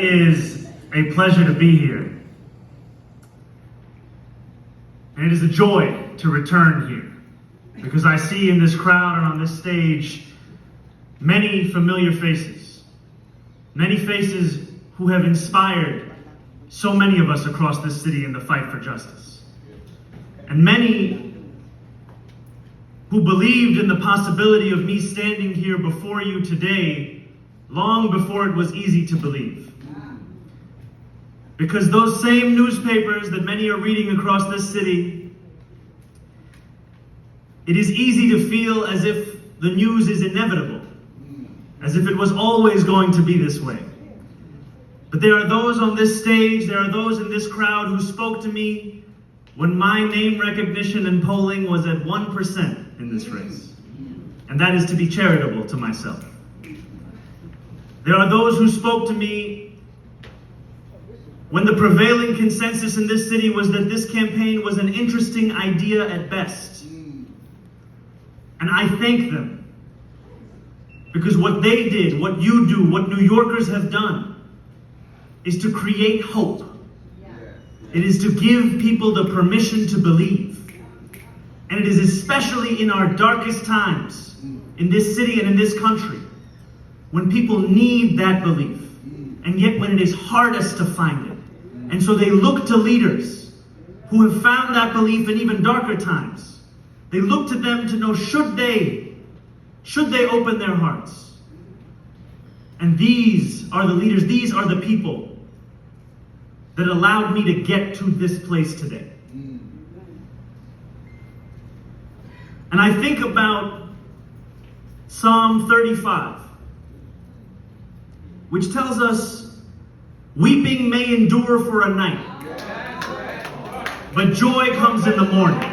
is a pleasure to be here. And it is a joy to return here, because I see in this crowd and on this stage many familiar faces. Many faces who have inspired so many of us across this city in the fight for justice. And many who believed in the possibility of me standing here before you today long before it was easy to believe. Because those same newspapers that many are reading across this city, it is easy to feel as if the news is inevitable, as if it was always going to be this way. But there are those on this stage, there are those in this crowd who spoke to me when my name recognition and polling was at 1% in this race. And that is to be charitable to myself. There are those who spoke to me when the prevailing consensus in this city was that this campaign was an interesting idea at best. And I thank them, because what they did, what you do, what New Yorkers have done, is to create hope. It is to give people the permission to believe. And it is especially in our darkest times, in this city and in this country, when people need that belief, and yet when it is hardest to find it. And so they look to leaders who have found that belief in even darker times. They look to them to know, should they open their hearts? And these are the leaders, these are the people that allowed me to get to this place today. And I think about Psalm 35, which tells us, weeping may endure for a night, but joy comes in the morning.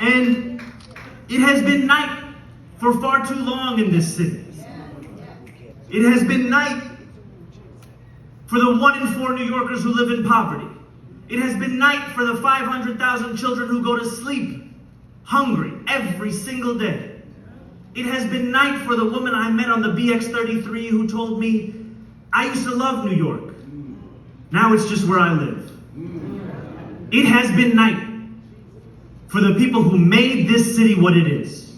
And it has been night for far too long in this city. It has been night for the 1 in 4 New Yorkers who live in poverty. It has been night for the 500,000 children who go to sleep hungry every single day. It has been night for the woman I met on the BX33 who told me, I used to love New York. Now it's just where I live. It has been night for the people who made this city what it is.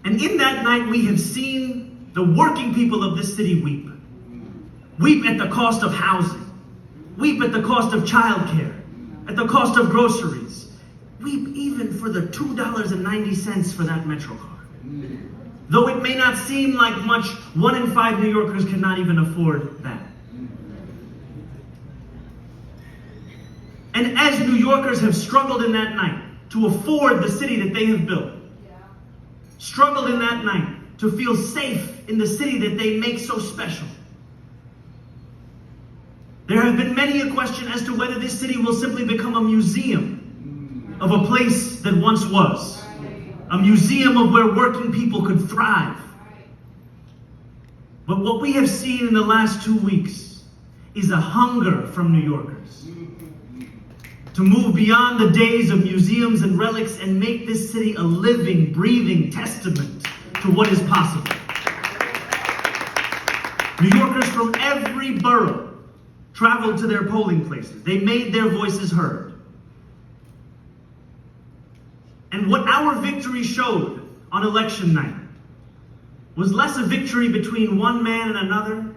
And in that night, we have seen the working people of this city weep. Weep at the cost of housing. Weep at the cost of childcare. At the cost of groceries. Weep even for the $2.90 for that Metro card. Though it may not seem like much, 1 in 5 New Yorkers cannot even afford that. And as New Yorkers have struggled in that night to afford the city that they have built, struggled in that night to feel safe in the city that they make so special, there have been many a question as to whether this city will simply become a museum of a place that once was. A museum of where working people could thrive. But what we have seen in the last 2 weeks is a hunger from New Yorkers to move beyond the days of museums and relics and make this city a living, breathing testament to what is possible. New Yorkers from every borough traveled to their polling places. They made their voices heard. And what our victory showed on election night was less a victory between one man and another,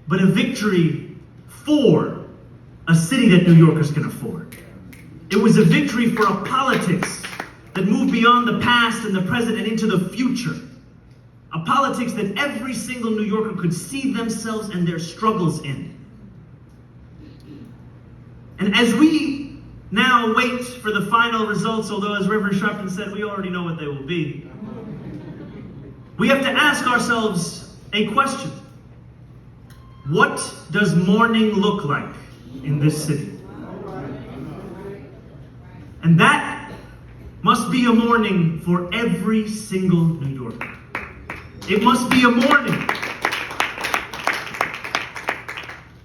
but a victory for a city that New Yorkers can afford. It was a victory for a politics that moved beyond the past and the present and into the future. A politics that every single New Yorker could see themselves and their struggles in. And as we now wait for the final results, although as Reverend Sharpton said, we already know what they will be, we have to ask ourselves a question. What does morning look like in this city? And that must be a morning for every single New Yorker. It must be a morning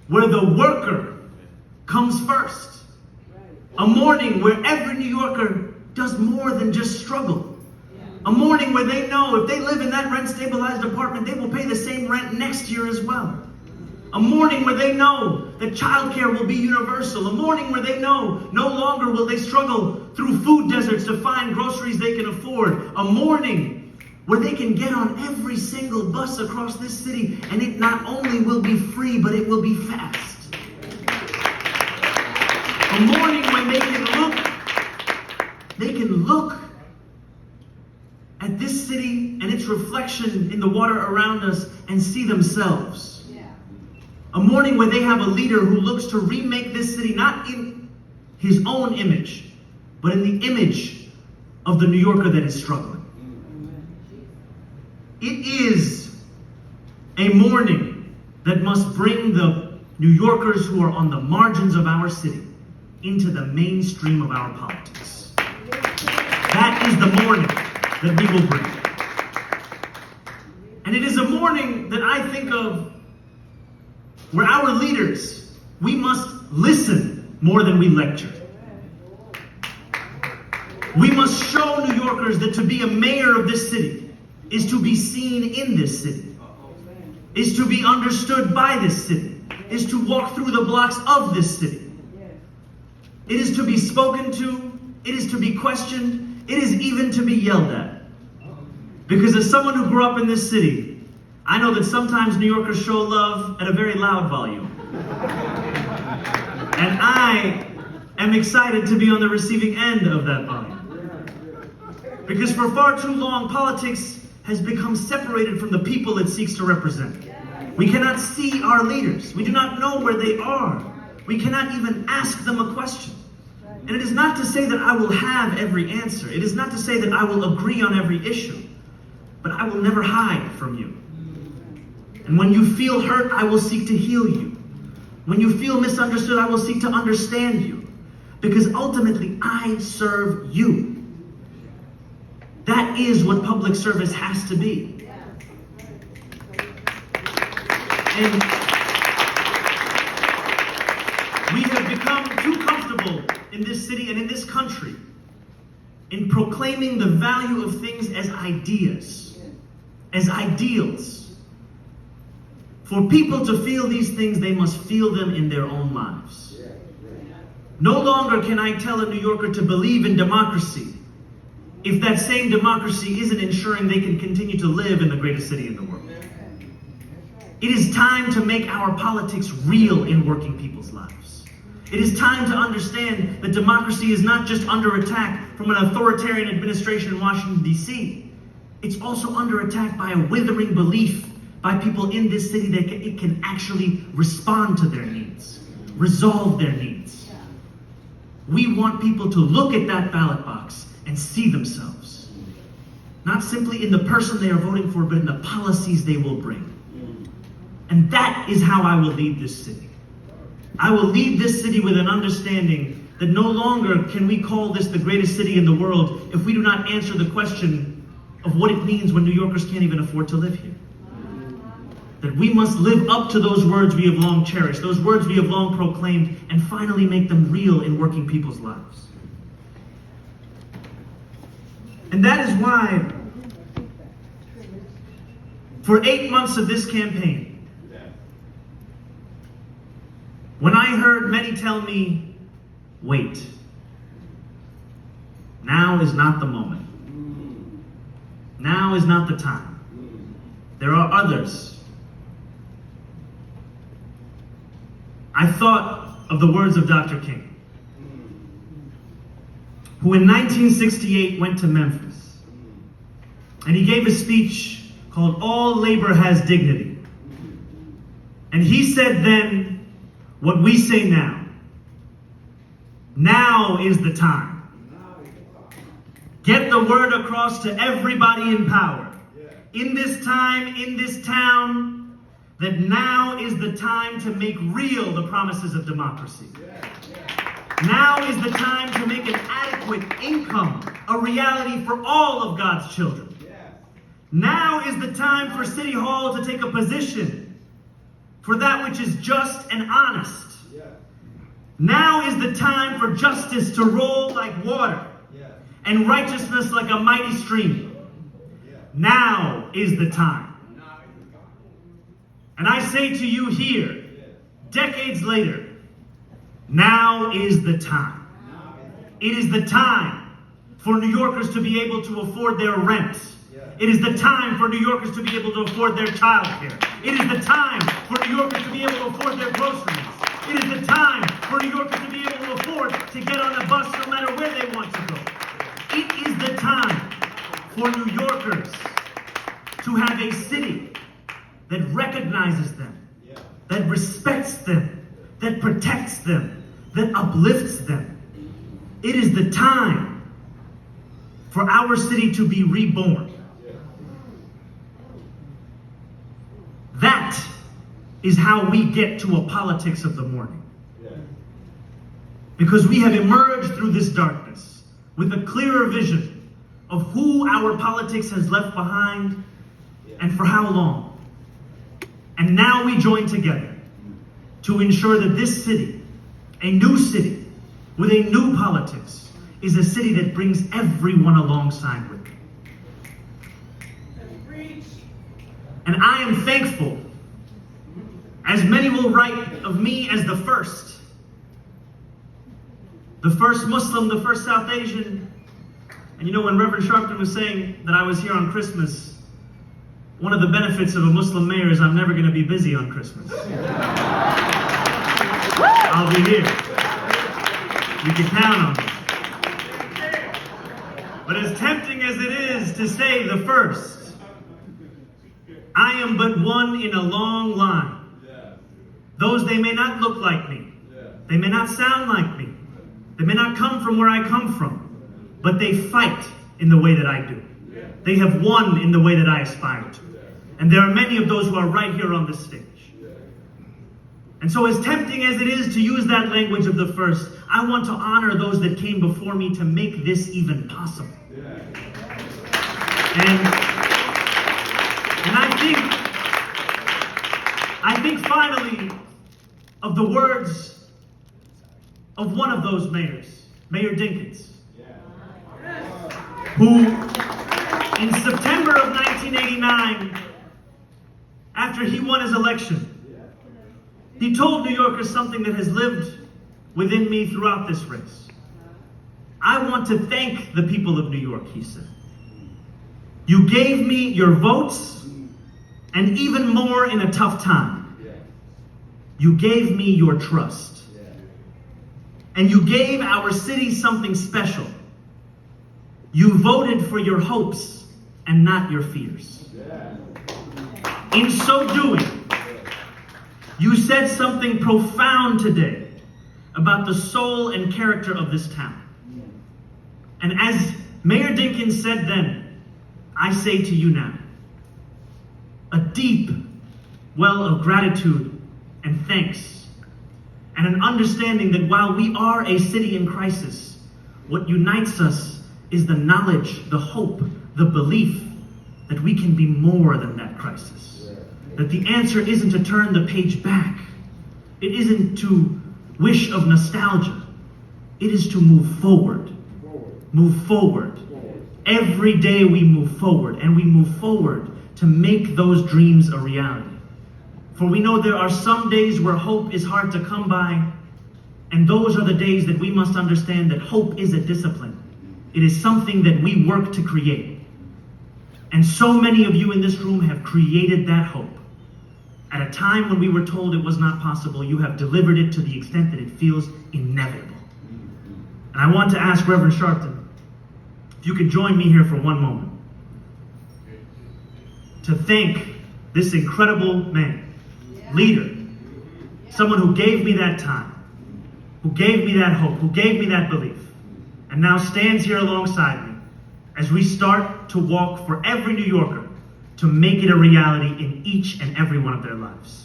where the worker comes first. A morning where every New Yorker does more than just struggle. A morning where they know if they live in that rent-stabilized apartment, they will pay next year as well. A morning where they know that childcare will be universal. A morning where they know no longer will they struggle through food deserts to find groceries they can afford. A morning where they can get on every single bus across this city, and it not only will be free, but it will be fast. A morning when they can look at this city and its reflection in the water around us and see themselves. A morning where they have a leader who looks to remake this city not in his own image, but in the image of the New Yorker that is struggling. It is a morning that must bring the New Yorkers who are on the margins of our city into the mainstream of our politics. That is the morning that we will bring. And it is a morning that I think of where our leaders, we must listen more than we lecture. We must show New Yorkers that to be a mayor of this city is to be seen in this city, is to be understood by this city, is to walk through the blocks of this city. It is to be spoken to, it is to be questioned, it is even to be yelled at. Because as someone who grew up in this city, I know that sometimes New Yorkers show love at a very loud volume. And I am excited to be on the receiving end of that volume. Because for far too long, politics has become separated from the people it seeks to represent. We cannot see our leaders. We do not know where they are. We cannot even ask them a question. And it is not to say that I will have every answer. It is not to say that I will agree on every issue. But I will never hide from you. And when you feel hurt, I will seek to heal you. When you feel misunderstood, I will seek to understand you. Because ultimately, I serve you. That is what public service has to be. And we have become too comfortable in this city and in this country in proclaiming the value of things as ideas, as ideals. For people to feel these things, they must feel them in their own lives. No longer can I tell a New Yorker to believe in democracy if that same democracy isn't ensuring they can continue to live in the greatest city in the world. It is time to make our politics real in working people's lives. It is time to understand that democracy is not just under attack from an authoritarian administration in Washington, D.C. It's also under attack by a withering belief by people in this city that it can actually respond to their needs, resolve their needs. We want people to look at that ballot box and see themselves, not simply in the person they are voting for, but in the policies they will bring. And that is how I will lead this city. I will lead this city with an understanding that no longer can we call this the greatest city in the world if we do not answer the question of what it means when New Yorkers can't even afford to live here. That we must live up to those words we have long cherished, those words we have long proclaimed, and finally make them real in working people's lives. And that is why, for 8 months of this campaign, when I heard many tell me, wait, now is not the moment. Now is not the time. There are others. I thought of the words of Dr. King, who in 1968 went to Memphis, and he gave a speech called All Labor Has Dignity. And he said then what we say now. Now is the time. Get the word across to everybody in power, in this time, in this town, that now is the time to make real the promises of democracy. Now is the time to make an adequate income a reality for all of God's children. Now is the time for City Hall to take a position for that which is just and honest. Now is the time for justice to roll like water and righteousness like a mighty stream. Now is the time. And I say to you here, decades later, now is the time. It is the time for New Yorkers to be able to afford their rent. It is the time for New Yorkers to be able to afford their childcare. It is the time for New Yorkers to be able to afford their groceries. It is the time for New Yorkers to be able to afford to get on a bus no matter where they want to go. It is the time for New Yorkers to have a city that recognizes them, that respects them, that protects them, that uplifts them. It is the time for our city to be reborn. That is how we get to a politics of the morning. Because we have emerged through this darkness with a clearer vision of who our politics has left behind and for how long. And now we join together to ensure that this city, a new city with a new politics, is a city that brings everyone alongside with it. And I am thankful, as many will write of me as the first Muslim, the first South Asian. And you know, when Reverend Sharpton was saying that I was here on Christmas, one of the benefits of a Muslim mayor is I'm never going to be busy on Christmas. I'll be here. You can count on me. But as tempting as it is to say the first, I am but one in a long line. Those, they may not look like me. They may not sound like me. They may not come from where I come from. But they fight in the way that I do. They have won in the way that I aspire to. And there are many of those who are right here on this stage. And so as tempting as it is to use that language of the first, I want to honor those that came before me to make this even possible. And I think finally of the words of one of those mayors, Mayor Dinkins, who in September of 1989, after he won his election, he told New Yorkers something that has lived within me throughout this race. I want to thank the people of New York, he said. You gave me your votes, and even more in a tough time. You gave me your trust. And you gave our city something special. You voted for your hopes and not your fears. In so doing, you said something profound today about the soul and character of this town. And as Mayor Dinkins said then, I say to you now, a deep well of gratitude and thanks, and an understanding that while we are a city in crisis, what unites us is the knowledge, the hope, the belief that we can be more than that crisis. That the answer isn't to turn the page back. It isn't to wish of nostalgia. It is to move forward. Move forward. Every day we move forward, and we move forward to make those dreams a reality. For we know there are some days where hope is hard to come by, and those are the days that we must understand that hope is a discipline. It is something that we work to create. And so many of you in this room have created that hope. At a time when we were told it was not possible, you have delivered it to the extent that it feels inevitable. And I want to ask Reverend Sharpton, if you could join me here for one moment, to thank this incredible man, leader, someone who gave me that time, who gave me that hope, who gave me that belief, and now stands here alongside me as we start to walk for every New Yorker to make it a reality in each and every one of their lives.